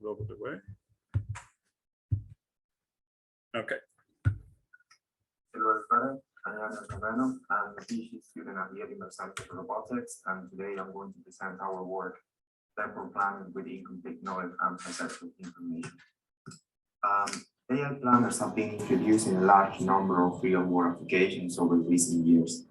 robot away. Okay. Hello everybody, I'm Yaniel Carreno. I'm a PhD student at the Yvan Center for Robotics, and today I'm going to present our work, Temporal Planning with Incomplete Knowledge and Perceptual Information. AI planners have been introduced in a large number of real-world applications over recent years.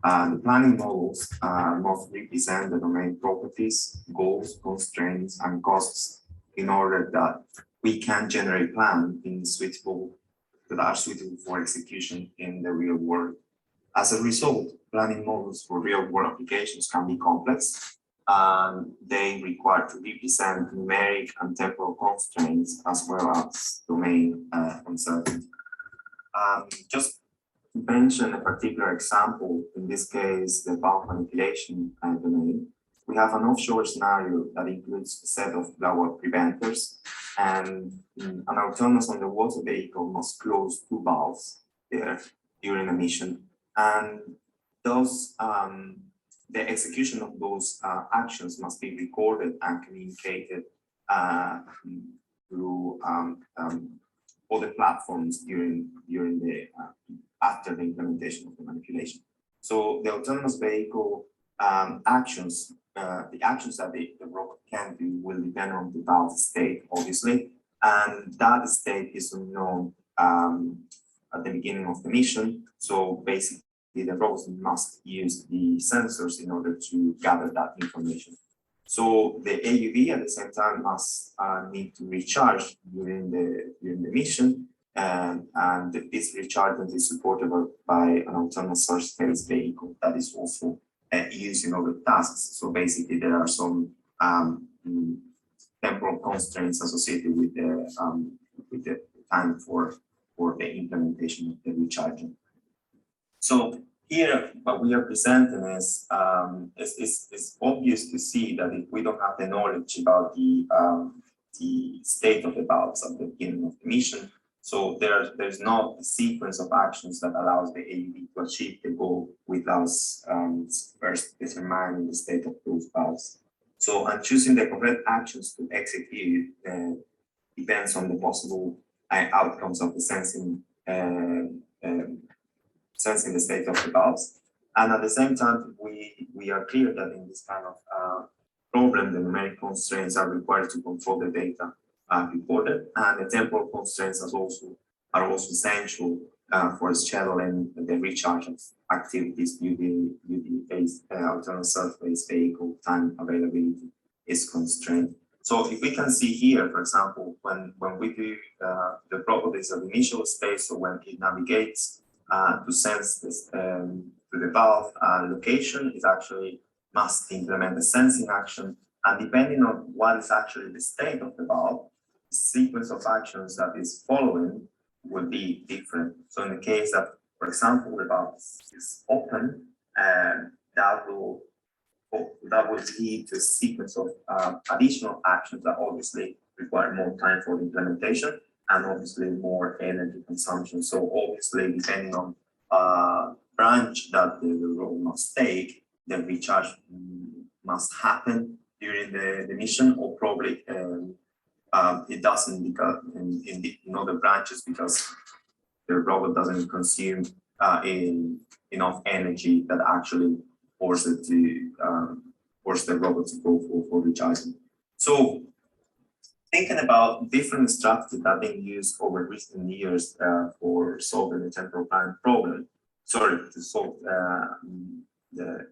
The planning models must represent the domain properties, goals, constraints, and costs in order that we can generate plans that are suitable for execution in the real world. As a result, planning models for real-world applications can be complex, and they require to represent numeric and temporal constraints as well as domain uncertainty. Just to mention a particular example, in this case, the valve manipulation domain, we have an offshore scenario that includes a set of blowout preventers, and an autonomous underwater vehicle must close two valves there during a mission. And those, the execution of those actions must be recorded and communicated through other platforms during the after the implementation of the manipulation. So the autonomous vehicle actions, the actions that the robot can do will depend on the valve state, obviously, and that state is unknown at the beginning of the mission. So basically, the robots must use the sensors in order to gather that information. So the AUV at the same time must need to recharge during the mission, and this rechargement is supported by an autonomous surface vehicle that is also used in other tasks. So basically, there are some temporal constraints associated with the time for the implementation of the recharging. So here, what we are presenting is it's obvious to see that if we don't have the knowledge about the state of the valves at the beginning of the mission, so there's not a sequence of actions that allows the AUV to achieve the goal without first determining the state of those valves. So, and choosing the correct actions to execute depends on the possible outcomes of the sensing the state of the valves. And at the same time, we are clear that in this kind of problem, the numeric constraints are required to control the data recorded, and the temporal constraints are also essential for scheduling the recharge of activities due to autonomous surface vehicle time availability is constrained. So if we can see here, for example, when we do the properties of initial state, so when it navigates to sense this to the valve location, it actually must implement a sensing action, and depending on what is actually the state of the valve, the sequence of actions that is following will be different. So in the case that, for example, the valve is open, that will lead to a sequence of additional actions that obviously require more time for implementation and obviously more energy consumption. So obviously, depending on branch that the robot must take, the recharge must happen during the mission, or probably it doesn't because in other branches because the robot doesn't consume enough energy that actually force the robot to go for recharging. So thinking about different strategies that have been used over recent years for solving the temporal planning problem, to solve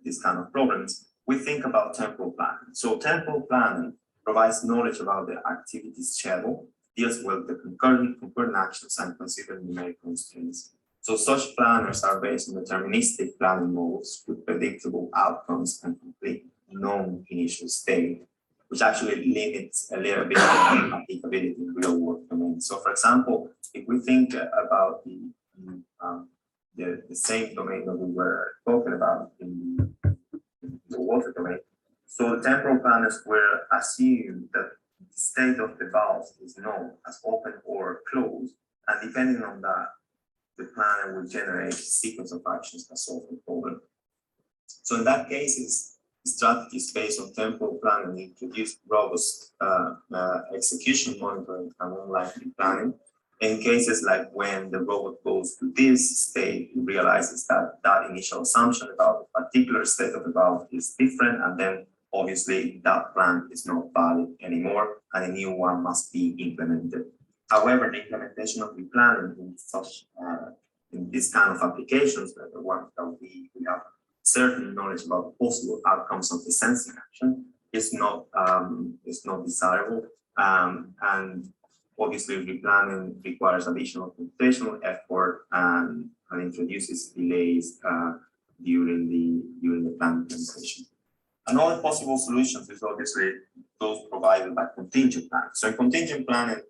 these kind of problems, we think about temporal planning. So temporal planning provides knowledge about the activity schedule, deals with the concurrent actions, and considers numeric constraints. So such planners are based on deterministic planning models with predictable outcomes and complete known initial state, which actually limits a little bit of applicability in real world domains. So for example, if we think about the same domain that we were talking about in the water domain, so the temporal planners will assume that the state of the valve is known as open or closed, and depending on that, the planner will generate a sequence of actions that solve the problem. So in that case, strategies based on temporal planning introduce robust execution monitoring and unlikely planning. In cases like when the robot goes to this state, it realizes that that initial assumption about a particular state of the valve is different, and then obviously that plan is not valid anymore, and a new one must be implemented. However, the implementation of replanning in such in this kind of applications, the one that we have certain knowledge about the possible outcomes of the sensing action, is not desirable, and obviously replanning requires additional computational effort and introduces delays during the plan implementation. Another possible solutions is obviously those provided by contingent planning. So in contingent planning,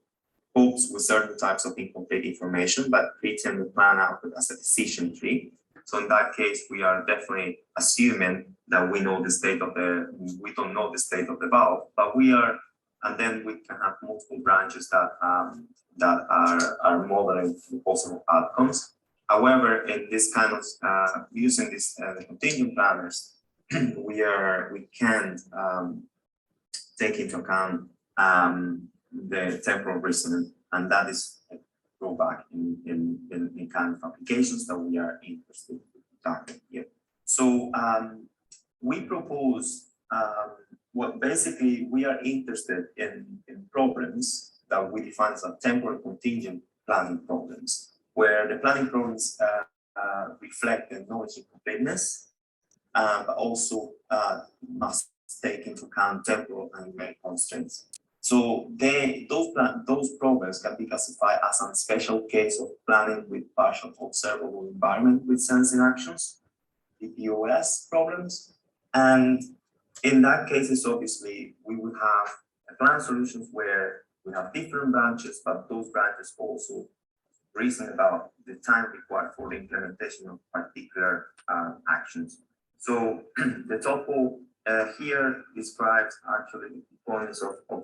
copes with certain types of incomplete information, but treating the plan output as a decision tree. So in that case, we are definitely assuming that we know the state of we don't know the state of the valve, but we are, and then we can have multiple branches that are modeling the possible outcomes. However, in this kind of using this contingent planners, we can't take into account the temporal reasoning, and that is a drawback in kind of applications that we are interested in tackling here. So we propose basically we are interested in problems that we define as a temporal contingent planning problems, where the planning problems reflect the knowledge incompleteness, but also must take into account temporal and numeric constraints. So those problems can be classified as a special case of planning with partial observable environment with sensing actions, PPOS problems. And in that cases, obviously, we would have plan solutions where we have different branches, but those branches also reason about the time required for the implementation of particular actions. So the topo here describes actually the components of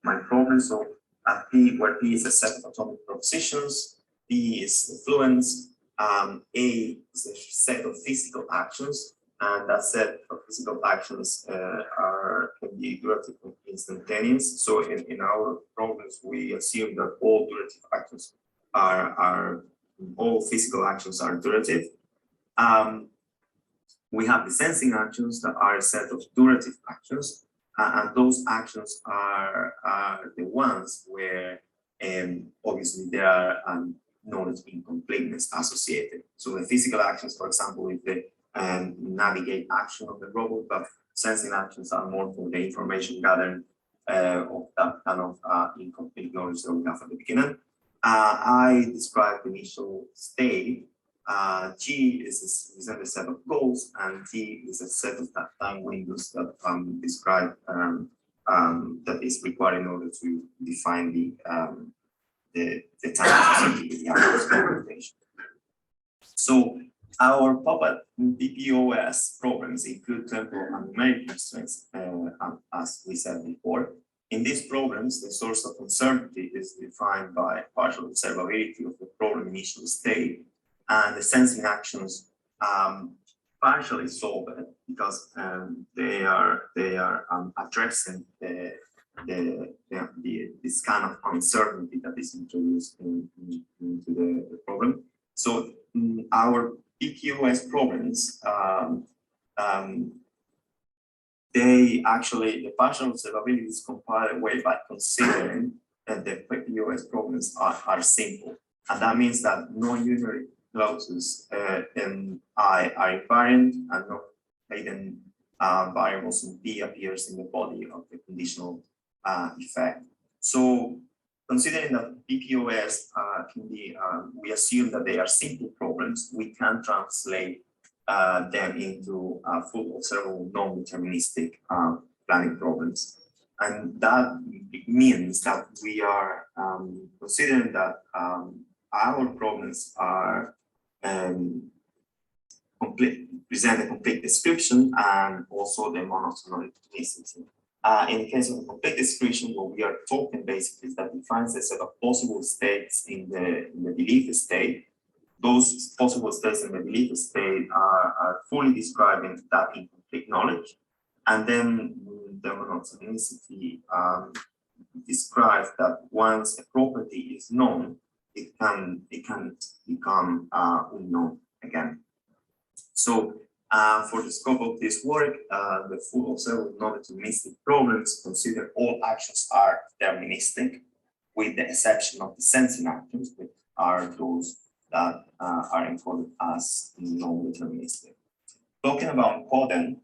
my problem. So at P, where P is a set of atomic propositions, P is fluence, A is a set of physical actions, and that set of physical actions can be durative and instantaneous. So in our problems, we assume that all durative actions all physical actions are durative. We have the sensing actions that are a set of durative actions, and those actions are the ones where obviously there are knowledge incompleteness associated. So the physical actions, for example, is the navigate action of the robot, but sensing actions are more for the information gathered of that kind of incomplete knowledge that we have at the beginning. I described the initial state. G is a set of goals, and T is a set of time windows that describe that is required in order to define the time of the implementation. So our puppet PPOS problems include temporal and numeric constraints, as we said before. In these problems, the source of uncertainty is defined by partial observability of the problem initial state, and the sensing actions partially solve it because they are addressing this kind of uncertainty that is introduced into the problem. So our PQS problems, the partial observability is compiled away by considering that the PQS problems are simple, and that means that no unary clauses in I are invariant, and no hidden variables in P appears in the body of the conditional effect. So considering that PPOS can be, we assume that they are simple problems, we can translate them into full observable non-deterministic planning problems. And that means that we are considering that our problems are present a complete description and also the monotonicity. In the case of a complete description, what we are talking basically is that defines a set of possible states in the belief state. Those possible states in the belief state are fully describing that incomplete knowledge. And then the monotonicity describes that once a property is known, it can become unknown again. So for the scope of this work, the full observer non-deterministic problems consider all actions are deterministic, with the exception of the sensing actions, which are those that are encoded as non-deterministic. Talking about coding,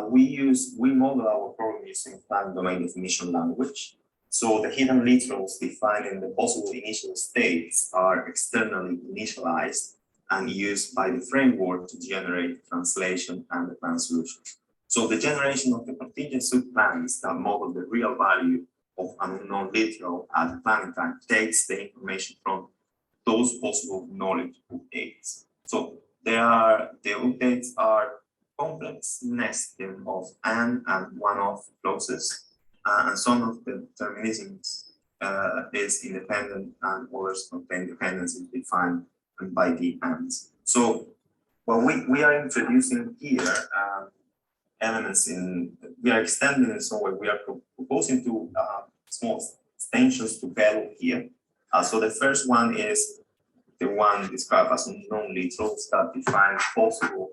we model our program using plan domain definition language. So the hidden literals defining the possible initial states are externally initialized and used by the framework to generate translation and the plan solution. So the generation of the contingent subplans that model the real value of an unknown literal at the planning time takes the information from those possible knowledge updates. So the updates are complex nesting of and one-off clauses, and some of the determinisms is independent and others contain dependencies defined by the ands. So what we are introducing here elements we are extending in some way, we are proposing to small extensions to value here. So the first one is the one described as unknown literals that define possible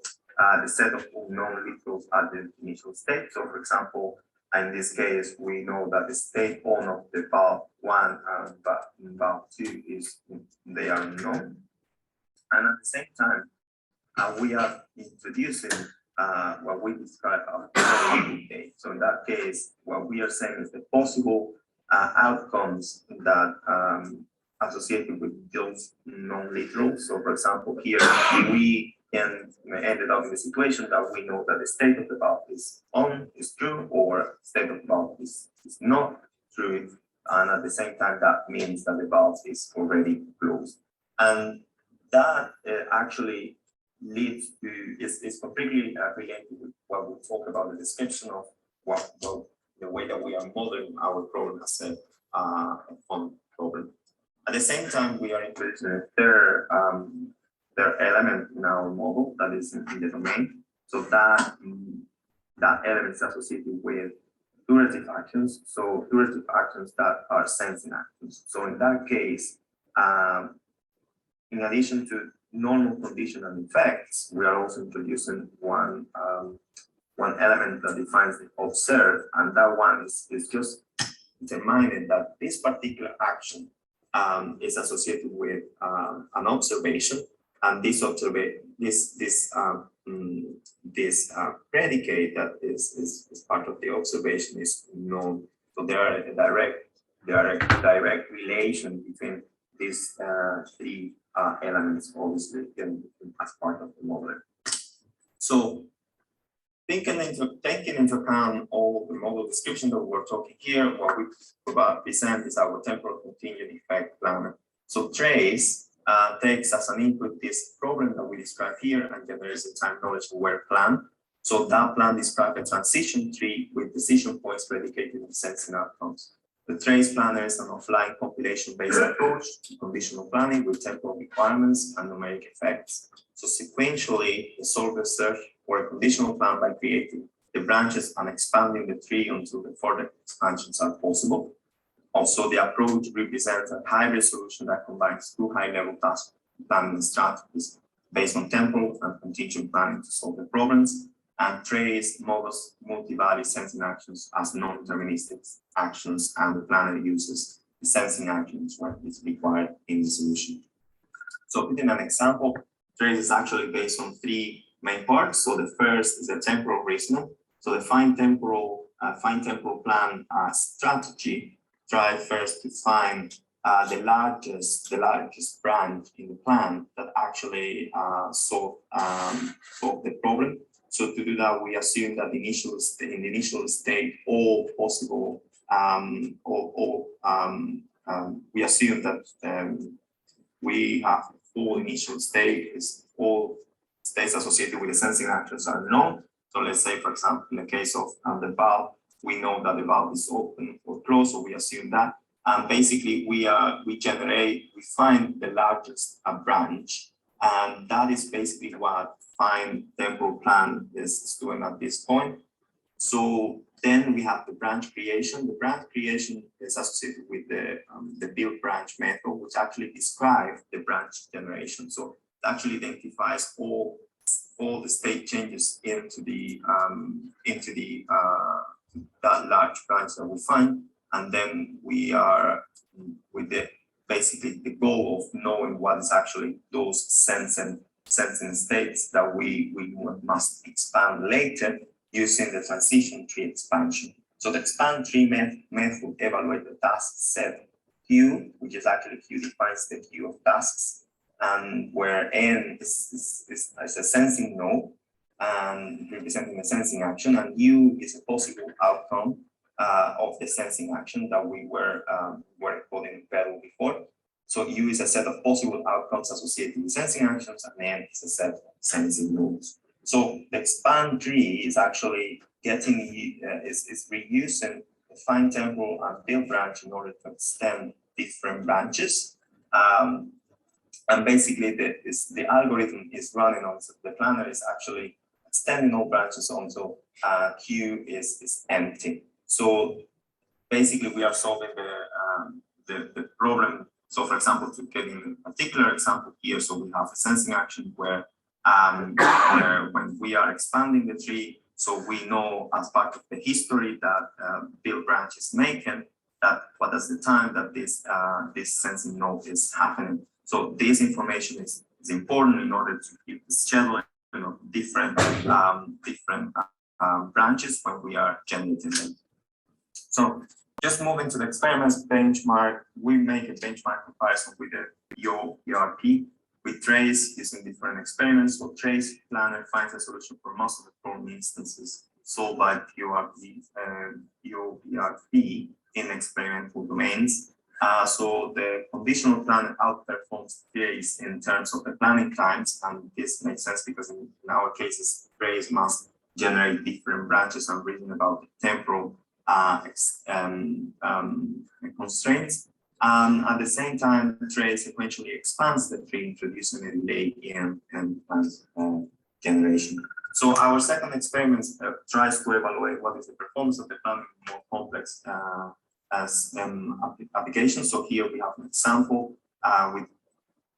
the set of unknown literals at the initial state. So for example, in this case, we know that the state on of the valve 1 and valve 2 they are unknown. And at the same time, we are introducing what we describe as update. So in that case, what we are saying is the possible outcomes that associated with those non-literals. So for example, here we ended up in the situation that we know that the state of the valve is true, or state of the valve is not true. And at the same time, that means that the valve is already closed. And that actually leads to, is completely related with what we talk about, the description of the way that we are modeling our problem as a fun problem. At the same time, we are introducing a third element in our model that is in the domain. So that element is associated with durative actions. So durative actions that are sensing actions. So in that case, in addition to normal conditional effects, we are also introducing one element that defines the observed, and that one is just determining that this particular action is associated with an observation, and this predicate that is part of the observation is known. So there are a direct relation between these three elements, obviously, as part of the model. So taking into account all the model description that we're talking here, what we present is our temporal contingent effect planner. So trace takes as an input this program that we describe here and generates a time knowledge aware plan. So that plan describes a transition tree with decision points predicated in sensing outcomes. The trace planner is an offline compilation-based approach to conditional planning with temporal requirements and numeric effects. So sequentially, the solver search for a conditional plan by creating the branches and expanding the tree until the further expansions are possible. Also, the approach represents a hybrid solution that combines two high-level task planning strategies based on temporal and contingent planning to solve the problems, and trace models multi-value sensing actions as non-deterministic actions, and the planner uses the sensing actions when it's required in the solution. So putting an example, trace is actually based on three main parts. So the first is a temporal reasoning. So the fine temporal plan strategy try first to find the largest branch in the plan that actually solve the problem. So to do that, we assume that in the initial state, all possible, we assume that we have full initial state, is all states associated with the sensing actions are known. So let's say, for example, in the case of the valve, we know that the valve is open or closed, so we assume that. And basically, we find the largest branch, and that is basically what fine temporal plan is doing at this point. So then we have the branch creation. The branch creation is associated with the build branch method, which actually describes the branch generation. So it actually identifies all the state changes into that large branch that we find, and then we are with basically the goal of knowing what is actually those sensing states that we must expand later using the transition tree expansion. So the expand tree method will evaluate the task set Q, which is actually Q defines the queue of tasks, and where N is a sensing node and representing a sensing action, and U is a possible outcome of the sensing action that we were coding in Perl before. So U is a set of possible outcomes associated with sensing actions, and N is a set of sensing nodes. So the expand tree is actually is reusing the fine temporal and build branch in order to extend different branches. And basically the algorithm is running on the planner is actually extending all branches until Q is empty. So basically we are solving the problem. So for example, to get in a particular example here, so we have a sensing action where when we are expanding the tree, so we know as part of the history that build branch is making, that what is the time that this sensing node is happening. So this information is important in order to keep the scheduling of different branches when we are generating them. So just moving to the experiments benchmark, we make a benchmark comparison with the ERP. We trace using different experiments. So trace planner finds a solution for most of the problem instances solved by EOPRP in experimental domains. So the conditional planner outperforms trace in terms of the planning times, and this makes sense because in our cases, trace must generate different branches and reason about the temporal constraints. At the same time, trace sequentially expands the tree, introducing a delay in generation. So our second experiment tries to evaluate what is the performance of the planning in more complex applications. So here we have an example with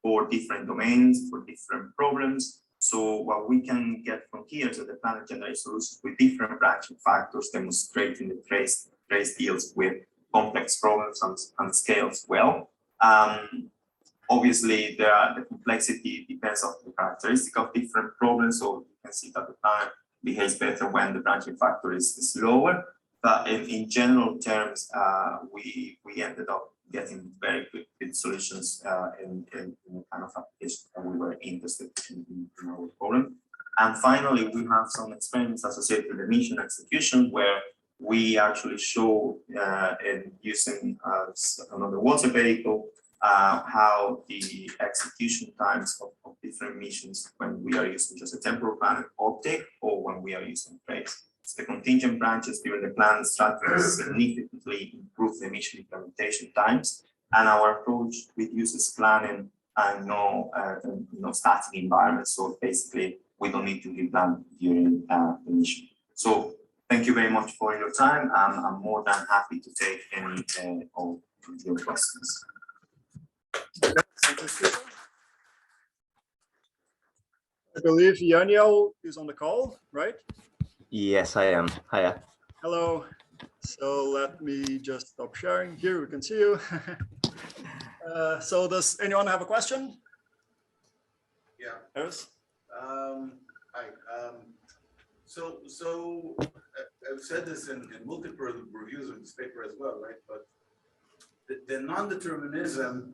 4 different domains for different problems. So what we can get from here is that the planner generates solutions with different branching factors, demonstrating the trace deals with complex problems and scales well. Obviously, the complexity depends on the characteristic of different problems. So you can see that the planner behaves better when the branching factor is lower. But in general terms, we ended up getting very good solutions in the kind of application that we were interested in our problem. And finally, we have some experiments associated with the mission execution where we actually show in using another water vehicle how the execution times of different missions when we are using just a temporal planning object or when we are using trace. So the contingent branches during the plan strategy significantly improve the mission implementation times, and our approach reduces planning and no static environment. So basically, we don't need to replan during the mission. So thank you very much for your time. I'm more than happy to take any of your questions. I believe Yaniel is on the call, right? Yes, I am. Hiya. Hello. So let me just stop sharing. Here we can see you. So does anyone have a question? Yeah. Yes. Hi. So I've said this in multiple reviews of this paper as well, right? But the non-determinism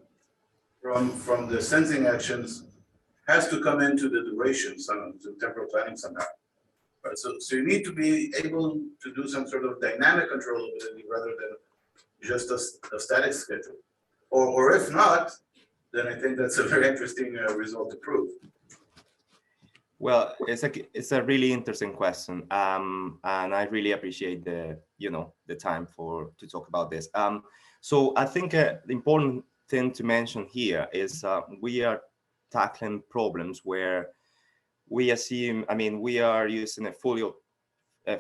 from the sensing actions has to come into the duration, to temporal planning somehow. Right? So you need to be able to do some sort of dynamic controllability rather than just a static schedule. Or if not, then I think that's a very interesting result to prove. Well, it's a really interesting question, and I really appreciate the time to talk about this. So I think the important thing to mention here is we are tackling problems where we assume, we are using a fully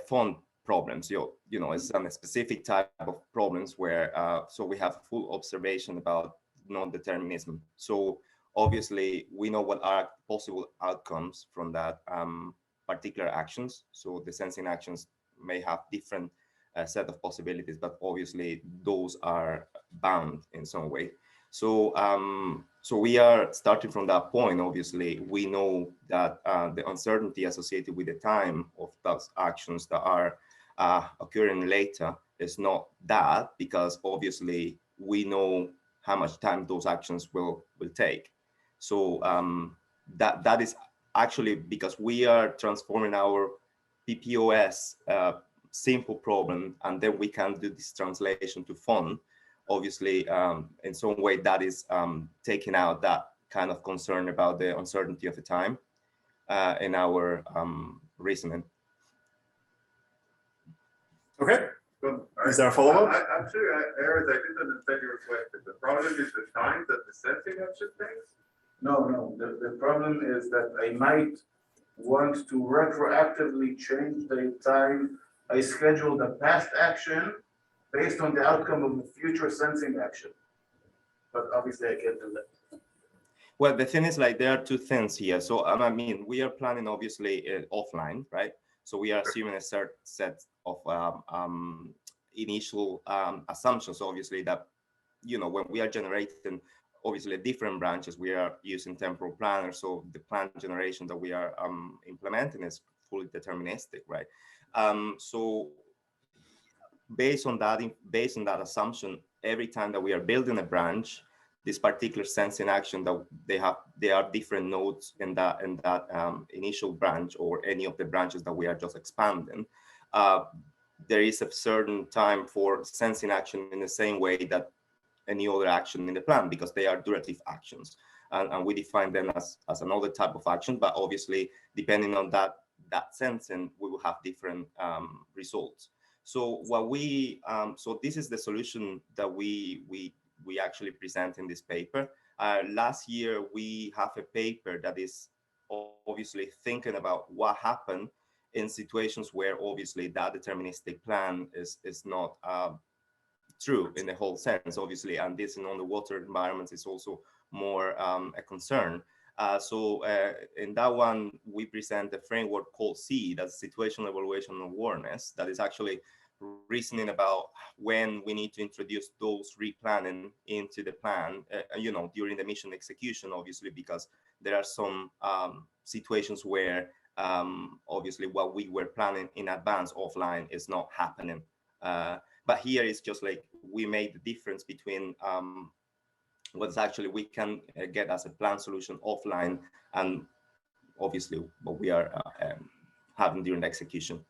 font problems. You know, it's a specific type of problems where so we have full observation about non-determinism. So obviously we know what are possible outcomes from that particular actions. So the sensing actions may have different set of possibilities, but obviously those are bound in some way. So so we are starting from that point. Obviously, we know that the uncertainty associated with the time of those actions that are occurring later is not that, because obviously we know how much time those actions will take. So that is actually because we are transforming our PPOS simple problem, and then we can do this translation to fun. Obviously, in some way that is taking out that kind of concern about the uncertainty of the time in our reasoning. Okay. So, Is there a follow-up? Actually, Eric, I didn't understand your question. The problem is the time that the sensing action takes? No, the problem is that I might want to retroactively change the time I schedule the past action based on the outcome of the future sensing action. But obviously I can't do that. Well, the thing is, like, there are two things here. So I mean, we are planning obviously offline, right? So we are assuming a certain set of initial assumptions, obviously, that, you know, when we are generating obviously different branches, we are using temporal planner. So the plan generation that we are implementing is fully deterministic, right? So based on that assumption, every time that we are building a branch, this particular sensing action that there are different nodes in that initial branch, or any of the branches that we are just expanding. There is a certain time for sensing action in the same way that any other action in the plan, because they are durative actions, and we define them as another type of action. But obviously, depending on that sensing, we will have different results. So what we so this is the solution that we actually present in this paper. Last year, we have a paper that is obviously thinking about what happened in situations where obviously that deterministic plan is not true in the whole sense, obviously, and this in underwater environments is also more a concern. So in that one, we present a framework called C, that's Situational Evaluation and Awareness, that is actually reasoning about when we need to introduce those replanning into the plan, you know, during the mission execution, obviously, because there are some situations where obviously what we were planning in advance offline is not happening. But here it's just like we made the difference between what's actually we can get as a plan solution offline, and obviously what we are having during the execution.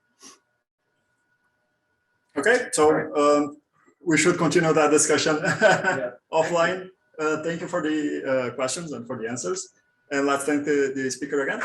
Okay, so we should continue that discussion offline. Thank you for the questions and for the answers. And let's thank the speaker again.